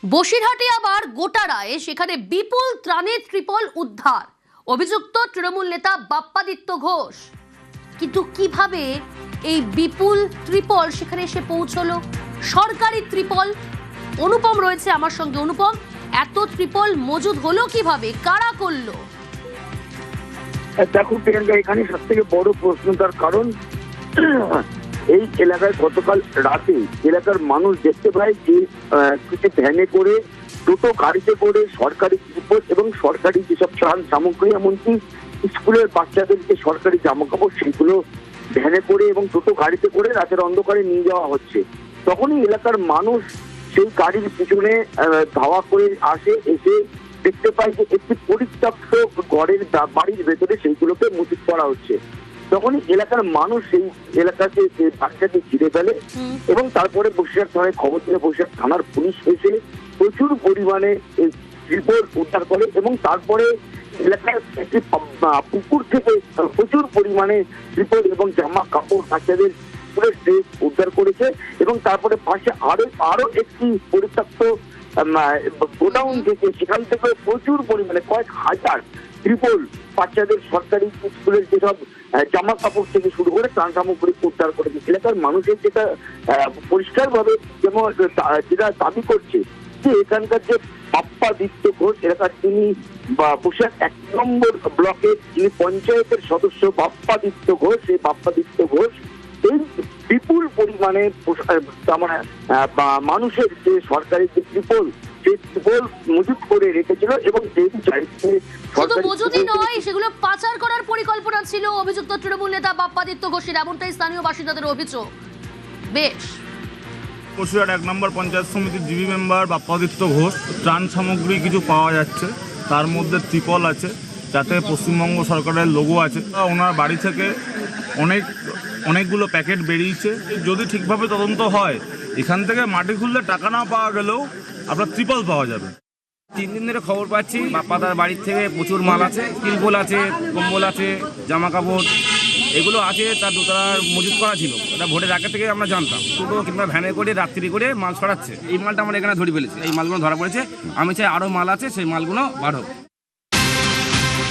বসিরহাটে আবার গোটারায় সেখানে বিপুল ত্রাণের ত্রিপল উদ্ধার, অভিযুক্ত তৃণমূল নেতা বাপ্পাদিত্য ঘোষ। কিন্তু কিভাবে এই বিপুল ত্রিপল সেখানে এসে পৌঁছলো? সরকারি ত্রিপল। অনুপম রয়েছে আমার সঙ্গে। অনুপম, এত ত্রিপল মজুদ হলো কিভাবে, কারা করলো? দেখো প্রিয়াঙ্কা, এখানে সব থেকে বড় প্রশ্ন, তার কারণ এই এলাকায় গতকাল রাতে এলাকার মানুষ দেখতে পায় যে কিছু ভ্যানে করে, টোটো গাড়িতে করে সরকারি ত্রিপল এবং সরকারি যেসব ত্রাণ সামগ্রী, এমনকি স্কুলের বাচ্চাদের যে সরকারি জামা কাপড়, সেগুলো ভ্যানে করে এবং টোটো গাড়িতে করে রাতের অন্ধকারে নিয়ে যাওয়া হচ্ছে। তখনই এলাকার মানুষ সেই গাড়ির পিছনে ধাওয়া করে এসে দেখতে পাই যে একটি পরিত্যক্ত ঘরের বাড়ির ভেতরে সেইগুলোকে মজুত করা হচ্ছে। তখনই এলাকার মানুষ সেই এলাকাকে বাচ্চাকে ঘিরে ফেলে এবং তারপরে বসিরহাট থানায় খবর দিলে বসিরহাট থানার পুলিশ এসে প্রচুর পরিমাণে রিপোর্ট উদ্ধার করে এবং তারপরে এলাকার একটি পুকুর থেকে প্রচুর পরিমাণে রিপোর্ট এবং জামা কাপড়, বাচ্চাদের ড্রেস উদ্ধার করেছে এবং তারপরে পাশে আরো একটি পরিত্যক্ত গোডাউন থেকে, সেখান থেকে প্রচুর পরিমাণে কয়েক হাজার ত্রিপল বাচ্চাদের সরকারি স্কুলের যেসব জামা কাপড় থেকে শুরু করে ত্রাণ সামগ্রী উদ্ধার করেছে। এলাকার মানুষের যেটা পরিষ্কার ভাবে যেমন যেটা দাবি করছে যে এখানকার যে বাপ্পাদিত্য ঘোষ, এলাকার তিনি বসিরহাট 1 নম্বর ব্লকের যিনি পঞ্চায়েতের সদস্য বাপ্পাদিত্য ঘোষ, এই বাপ্পাদিত্য ঘোষ এই বিপুল পরিমাণে মানুষের যে সরকারি যে ত্রিপল, সেই ত্রিপল মজুত করে রেখেছিল এবং এই শুধু মজুদই নয়, সেগুলো পাচার করার পরিকল্পনা ছিল অভিযুক্ত তৃণমূল নেতা বাপ্পাদিত্য ঘোষের, এমনটাই স্থানীয় বাসিন্দাদের অভিযোগ। বেশ, বসিরহাট 1 নম্বর পঞ্চায়েত সমিতির জিবি মেম্বার বাপ্পাদিত্য ঘোষ, ত্রাণ সামগ্রী কিছু পাওয়া যাচ্ছে, তার মধ্যে ত্রিপল আছে যাতে পশ্চিমবঙ্গ সরকারের লোগো আছে। ওনার বাড়ি থেকে অনেকগুলো প্যাকেট বেরিয়েছে। যদি ঠিকভাবে তদন্ত হয়, এখান থেকে মাটি খুললে টাকা না পাওয়া গেলেও আপনার ত্রিপল পাওয়া যাবে। 3 দিন ধরে খবর পাচ্ছি বাপ্পাদার বাড়ির থেকে প্রচুর মাল আছে, ত্রিপল আছে, কম্বল আছে, জামা কাপড় এগুলো আছে। তার দোতলার মজুত করা ছিল, এটা ভোটের আগে থেকে আমরা জানতাম। টোটো কিংবা ভ্যানে করে রাত্রি করে মাল ছড়াচ্ছে। এই মালটা আমরা এখানে ধরে ফেলেছি, এই মালগুলো ধরা পড়েছে। আমি চাই আরও মাল আছে, সেই মালগুলো বার হোক।